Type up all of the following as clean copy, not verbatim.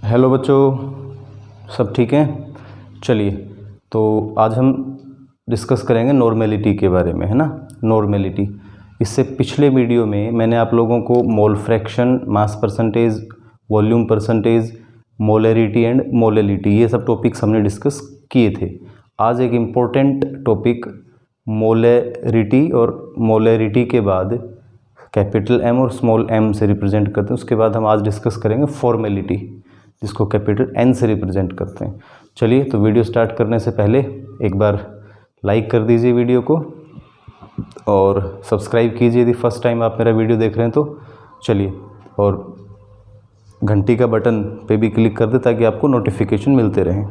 Hello बच्चों, सब ठीक हैं। चलिए, तो आज हम डिस्कस करेंगे नॉर्मेलिटी के बारे में, है ना। नॉर्मेलिटी, इससे पिछले वीडियो में मैंने आप लोगों को mole fraction, mass percentage, volume percentage, molarity and molality, ये सब टॉपिक्स हमने डिस्कस किए थे। आज एक इम्पोर्टेंट टॉपिक मोलरिटी, और मोलरिटी के बाद कैपिटल एम और स्मॉल एम से रिप्रेजेंट करते हैं। उसके बाद हम आज डिस्कस करेंगे फॉर्मेलिटी, जिसको कैपिटल एन से रिप्रेजेंट करते हैं। चलिए, तो वीडियो स्टार्ट करने से पहले एक बार लाइक कर दीजिए वीडियो को और सब्सक्राइब कीजिए यदि फर्स्ट टाइम आप मेरा वीडियो देख रहे हैं तो। चलिए, और घंटी का बटन पे भी क्लिक कर दें ताकि आपको नोटिफिकेशन मिलते रहें।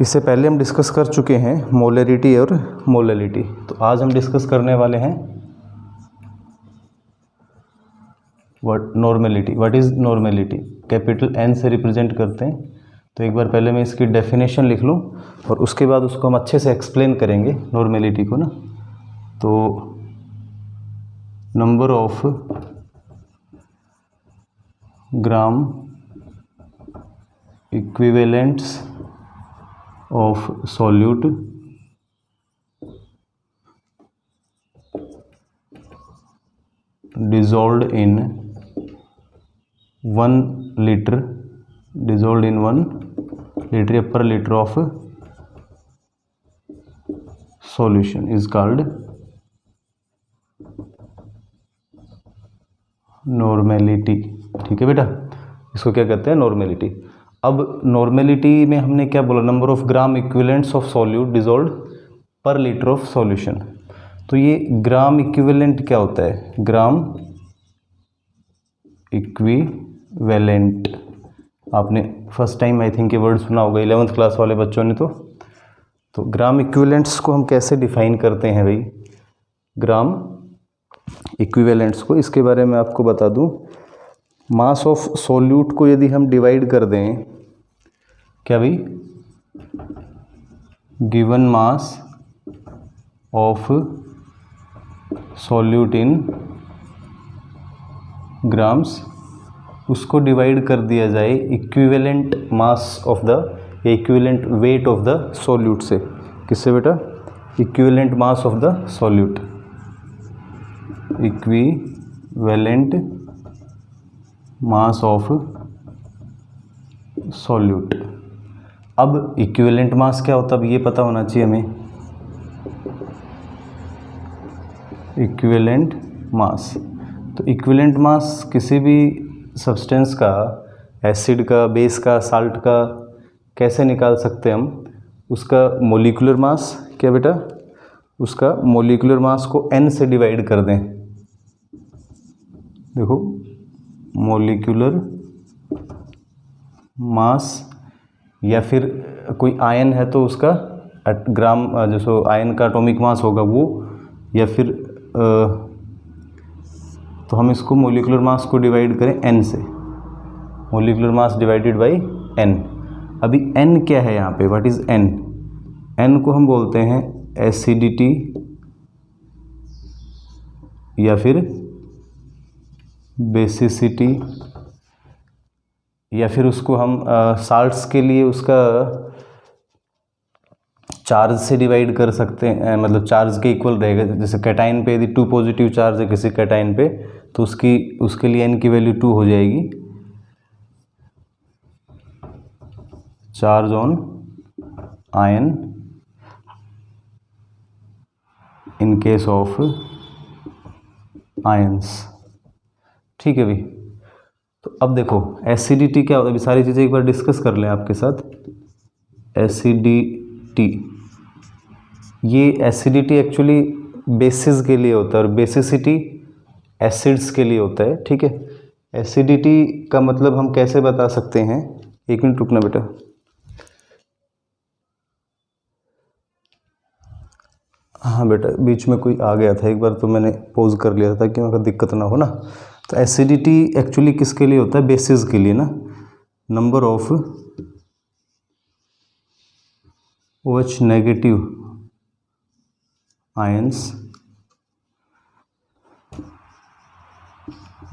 इससे पहले हम डिस्कस कर चुके हैं मोलरिटी और मोलेलिटी, तो आज हम डिस्कस करने वाले हैं normality. What is normality? Capital N से रिप्रेजेंट करते हैं। तो एक बार पहले मैं इसकी डेफिनेशन लिख लूँ और उसके बाद उसको हम अच्छे से एक्सप्लेन करेंगे नॉर्मेलिटी को ना। तो number of gram equivalents of solute dissolved in 1 liter per liter of solution is called normality. ठीक है बेटा, इसको क्या कहते हैं? नॉर्मेलिटी। अब नॉर्मेलिटी में हमने क्या बोला? Number of gram equivalents of solute dissolved पर लीटर ऑफ सॉल्यूशन। तो ये ग्राम इक्विवेलेंट क्या होता है? ग्राम इक्विवेलेंट, आपने फर्स्ट टाइम आई थिंक ये वर्ड सुना होगा 11th क्लास वाले बच्चों ने। तो ग्राम इक्विवेलेंट्स को हम कैसे डिफाइन करते हैं भाई? ग्राम इक्विवेलेंट्स को, इसके बारे में आपको बता दूं। मास ऑफ सॉल्यूट को यदि हम डिवाइड कर दें, क्या भाई? Given mass of solute in grams, उसको डिवाइड कर दिया जाए इक्विवेलेंट मास ऑफ द, या equivalent weight of the solute से। किससे बेटा? Equivalent mass of the solute, equivalent mass of solute. अब इक्विवेलेंट मास क्या होता है, अब ये पता होना चाहिए हमें। इक्विवेलेंट मास, तो इक्विवेलेंट मास किसी भी सब्सटेंस का, एसिड का, बेस का, साल्ट का, कैसे निकाल सकते हैं हम? उसका मोलिकुलर मास, क्या बेटा? उसका मोलिकुलर मास को n से डिवाइड कर दें। देखो, मोलिकुलर मास, या फिर कोई आयन है तो उसका ग्राम, जैसे आयन का एटॉमिक मास होगा वो, या फिर तो हम इसको मोलिकुलर मास को डिवाइड करें n से। Molecular mass divided by n। अभी n क्या है यहाँ पे? What is n? n को हम बोलते हैं एसिडिटी, या फिर बेसिसिटी, या फिर उसको हम साल्ट्स के लिए उसका चार्ज से डिवाइड कर सकते हैं, मतलब चार्ज के इक्वल रहेगा। जैसे कैटाइन पे यदि 2 पॉजिटिव चार्ज है किसी कैटाइन पे, तो उसके लिए n की वैल्यू 2 हो जाएगी। Charge on ion in case of ions. ठीक है भाई। तो अब देखो एसिडिटी क्या होता है, अभी सारी चीज़ें एक बार डिस्कस कर लें आपके साथ। एसिडिटी, ये एसिडिटी एक्चुअली बेसिस के लिए होता है और बेसिसिटी एसिड्स के लिए होता है। ठीक है, एसिडिटी का मतलब हम कैसे बता सकते हैं? एक मिनट रुकना बेटा। हाँ बेटा, बीच में कोई आ गया था, एक बार तो मैंने पॉज कर लिया था ताकि वहाँ दिक्कत ना हो ना। तो एसिडिटी एक्चुअली किसके लिए होता है? बेसिस के लिए ना। Number of OH negative ions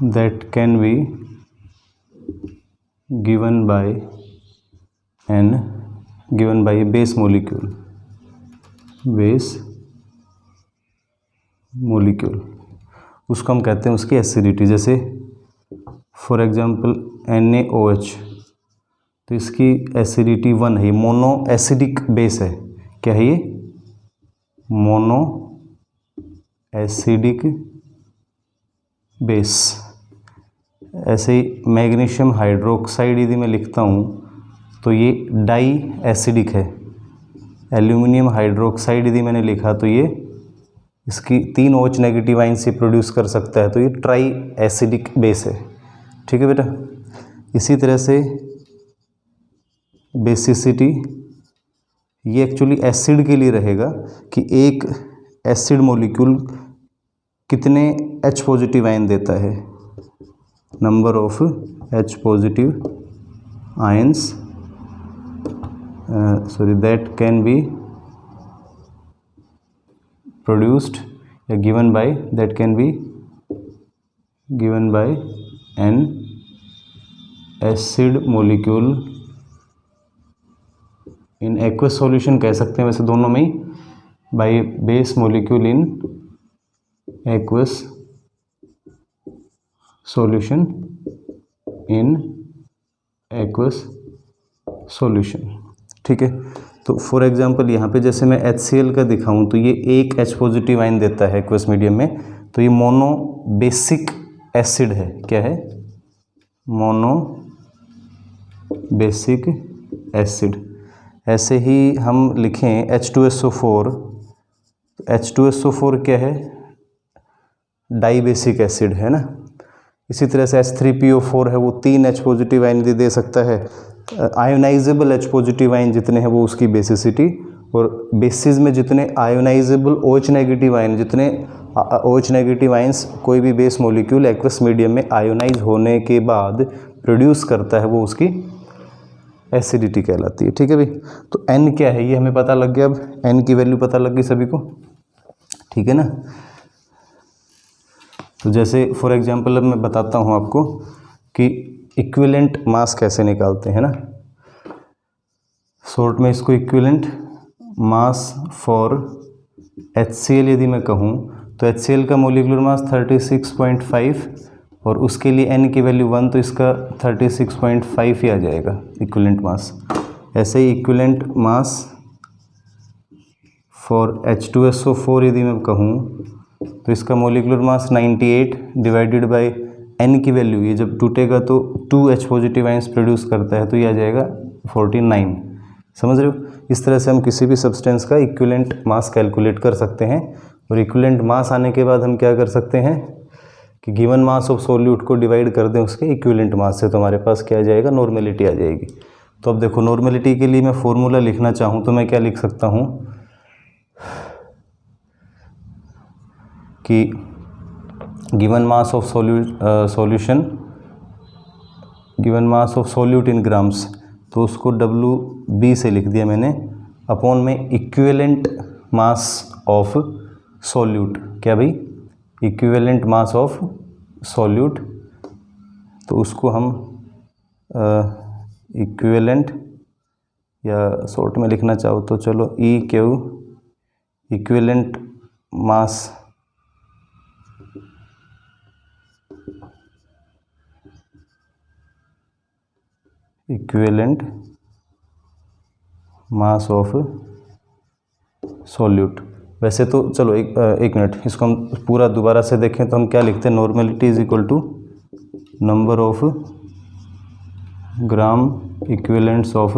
that can be given by n given by base molecule, उसको हम कहते हैं उसकी एसिडिटी। जैसे फॉर एग्जांपल NaOH, तो इसकी एसिडिटी 1 है, मोनो एसिडिक बेस है। क्या है ये? Mono acidic base. ऐसे ही मैग्नीशियम हाइड्रोक्साइड यदि मैं लिखता हूँ तो ये डाई एसिडिक है। एल्यूमिनियम हाइड्रोक्साइड यदि मैंने लिखा तो ये इसकी 3 OH नेगेटिव आयन से प्रोड्यूस कर सकता है, तो ये ट्राई एसिडिक बेस है। ठीक है बेटा। इसी तरह से बेसिसिटी, ये एक्चुअली एसिड के लिए रहेगा कि एक एसिड मॉलिक्यूल कितने H पॉजिटिव आयन देता है, number of H positive ions that can be produced या given by an acid molecule in aqueous solution कह सकते हैं वैसे दोनों में ही, by base molecule in aqueous solution ठीक है। तो फॉर एग्जांपल यहाँ पे जैसे मैं HCl का दिखाऊं तो ये एक H पॉजिटिव आयन देता है एक्वस मीडियम में, तो ये मोनो बेसिक एसिड है। क्या है? Mono basic acid. ऐसे ही हम लिखें H2SO4, तो H2SO4 क्या है? डाई बेसिक एसिड है ना। इसी तरह से H3PO4 है, वो 3 H पॉजिटिव आयन दे सकता है। आयोनाइजेबल H पॉजिटिव आयन जितने हैं वो उसकी बेसिसिटी, और बेसिस में जितने आयोनाइजेबल OH नेगेटिव आयन, जितने OH नेगेटिव आयंस कोई भी बेस मॉलिक्यूल एक्वस मीडियम में आयोनाइज होने के बाद प्रोड्यूस करता है, वो उसकी एसिडिटी कहलाती है। ठीक है भाई। तो N क्या है ये हमें पता लग गया। अब N की वैल्यू पता लग गई सभी को, ठीक है ना। तो जैसे फॉर एग्जांपल अब मैं बताता हूँ आपको कि इक्विवेलेंट मास कैसे निकालते हैं ना। शॉर्ट में इसको इक्विवेलेंट मास फॉर HCl यदि मैं कहूँ तो HCl का मोलिकुलर मास 36.5 और उसके लिए N की वैल्यू 1, तो इसका 36.5 ही आ जाएगा इक्विवेलेंट मास। ऐसे ही इक्विवेलेंट मास फॉर H2SO4 यदि मैं कहूँ तो इसका molecular mass 98 divided by N की वैल्यू, ये जब टूटेगा तो 2 H पॉजिटिव आयंस प्रोड्यूस करता है, तो ये आ जाएगा 49। समझ रहे हो? इस तरह से हम किसी भी सब्सटेंस का इक्विवेलेंट मास कैलकुलेट कर सकते हैं। और इक्विवेलेंट मास आने के बाद हम क्या कर सकते हैं कि गिवन मास ऑफ सोल्यूट को डिवाइड कर दें उसके इक्विवेलेंट मास से, तो हमारे पास क्या आ जाएगा? नॉर्मेलिटी आ जाएगी। तो अब देखो, नॉर्मेलिटी के लिए मैं फॉर्मूला लिखना चाहूँ तो मैं क्या लिख सकता हूँ कि given mass of solution, given mass of solute in grams, तो उसको WB से लिख दिया मैंने, अपॉन में इक्विवेलेंट मास ऑफ सोल्यूट। क्या भाई? इक्विवेलेंट मास ऑफ सोल्यूट, तो उसको हम इक्विवेलेंट या शॉर्ट में लिखना चाहो तो चलो EQ, equivalent mass of solute. वैसे तो चलो एक मिनट, इसको हम पूरा दोबारा से देखें तो हम क्या लिखते हैं? Normality is equal to number of gram equivalents of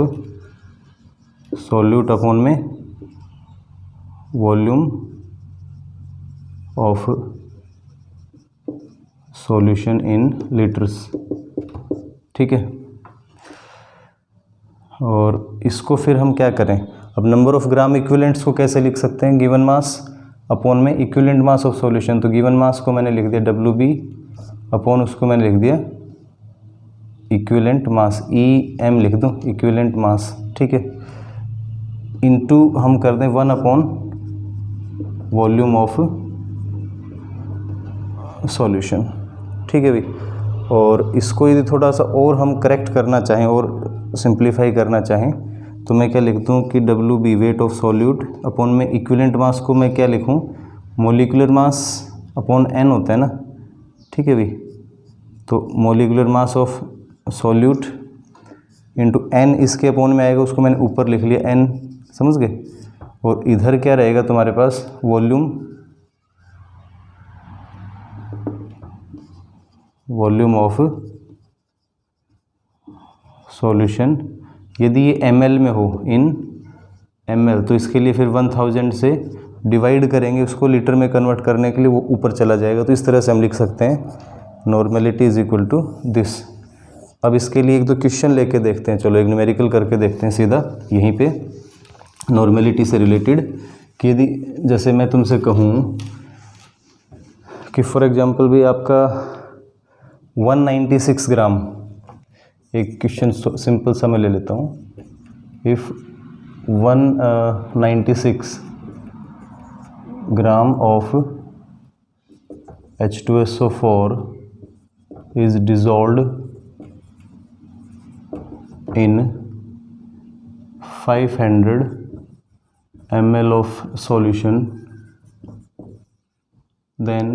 solute upon में volume of solution in litres. ठीक है। और इसको फिर हम क्या करें? अब नंबर ऑफ ग्राम इक्विवेलेंट्स को कैसे लिख सकते हैं? गिवन मास अपॉन में इक्विवेलेंट मास ऑफ सॉल्यूशन। तो गिवन मास को मैंने लिख दिया WB अपॉन उसको मैंने लिख दिया इक्विवेलेंट मास, EM लिख दूँ, इक्विवेलेंट मास। ठीक है। इनटू हम कर दें 1 अपॉन वॉल्यूम ऑफ सॉल्यूशन। ठीक है भाई। और इसको यदि थोड़ा सा और हम करेक्ट करना चाहें और सिंप्लीफाई करना चाहें तो मैं क्या लिखता हूँ कि W B weight of solute upon में इक्विवेलेंट मास को मैं क्या लिखूँ, मोलिकुलर मास अपॉन एन होता है ना, ठीक है भाई। तो molecular mass of solute into N इसके अपॉन में आएगा, उसको मैंने ऊपर लिख लिया एन, समझ गए। और इधर क्या रहेगा तुम्हारे पास, वॉल्यूम ऑफ सॉल्यूशन। यदि ये ml में हो, इन ml, तो इसके लिए फिर 1000 से डिवाइड करेंगे, उसको लीटर में कन्वर्ट करने के लिए वो ऊपर चला जाएगा। तो इस तरह से हम लिख सकते हैं normality is equal to this. अब इसके लिए एक दो क्वेश्चन लेके देखते हैं, चलो एक न्यूमेरिकल करके देखते हैं सीधा यहीं पे नॉर्मेलिटी से रिलेटेड। कि यदि जैसे मैं तुमसे कहूँ कि फॉर एग्जांपल भी आपका 196 ग्राम, एक क्वेश्चन सिंपल सा मैं ले लेता हूँ। If 196 gram of H2SO4 is dissolved in 500 ml of solution, then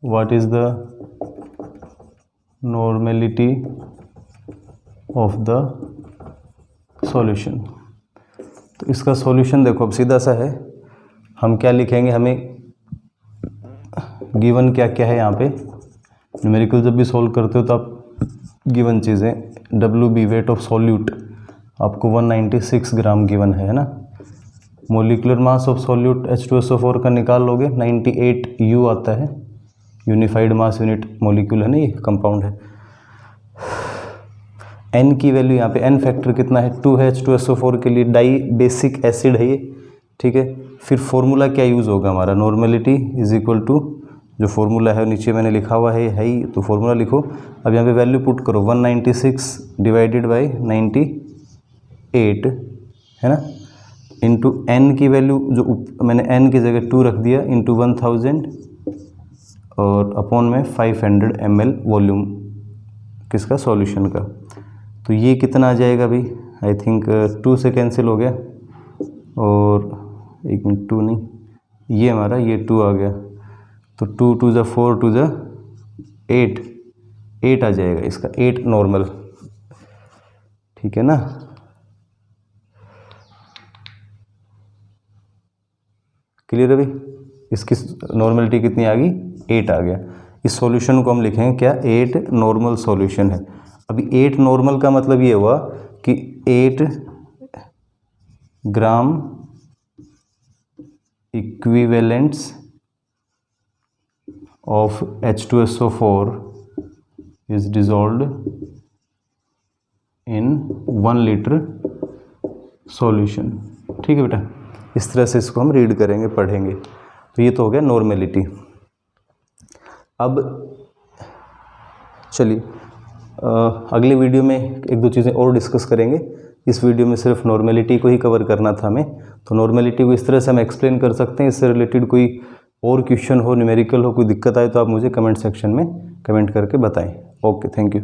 what is the normality of the solution। तो इसका सॉल्यूशन देखो अब सीधा सा है, हम क्या लिखेंगे, हमें गिवन क्या क्या है यहाँ पे। न्यूमेरिकल जब भी सॉल्व करते हो तो आप गिवन चीज़ें, W B weight of solute आपको 196 ग्राम गिवन है ना। Molecular mass of solute H2SO4 का निकाल लोगे, 98 U आता है, यूनिफाइड मास यूनिट मॉलिक्यूल है ना, ये कंपाउंड है। N की वैल्यू यहाँ पे N फैक्टर कितना है, 2 है H2SO4 के लिए, डाई बेसिक एसिड है ये, ठीक है। फिर फॉर्मूला क्या यूज़ होगा हमारा, नॉर्मेलिटी इज इक्वल टू, जो फॉर्मूला है नीचे मैंने लिखा हुआ है ही, तो फॉर्मूला लिखो। अब यहाँ पे वैल्यू पुट करो, 196 डिवाइडेड बाई 98 है ना, इंटू N की वैल्यू जो मैंने N की जगह 2 रख दिया, इंटू 1000 और अपॉन में 500 ml वॉल्यूम किसका, सॉल्यूशन का। तो ये कितना आ जाएगा भाई, आई थिंक 2 से कैंसिल हो गया, और 2 नहीं, ये हमारा ये 2 आ गया, तो 2 2 ज़ा 4 2 ज़ा 8 आ जाएगा इसका, 8 नॉर्मल, ठीक है ना। क्लियर है भाई, इसकी नॉर्मलिटी कितनी आ गई, 8 आ गया। इस सॉल्यूशन को हम लिखेंगे क्या, 8 नॉर्मल सॉल्यूशन है। अभी 8 नॉर्मल का मतलब ये हुआ कि 8 gram equivalents of H2SO4 is dissolved in 1 litre solution, ठीक है बेटा। इस तरह से इसको हम रीड करेंगे, पढ़ेंगे। तो ये तो हो गया नॉर्मेलिटी। अब चलिए अगले वीडियो में एक दो चीज़ें और डिस्कस करेंगे। इस वीडियो में सिर्फ नॉर्मेलिटी को ही कवर करना था हमें, तो नॉर्मेलिटी को इस तरह से हम एक्सप्लेन कर सकते हैं। इससे रिलेटेड कोई और क्वेश्चन हो, न्यूमेरिकल हो, कोई दिक्कत आए तो आप मुझे कमेंट सेक्शन में कमेंट करके बताएं। Okay, thank you.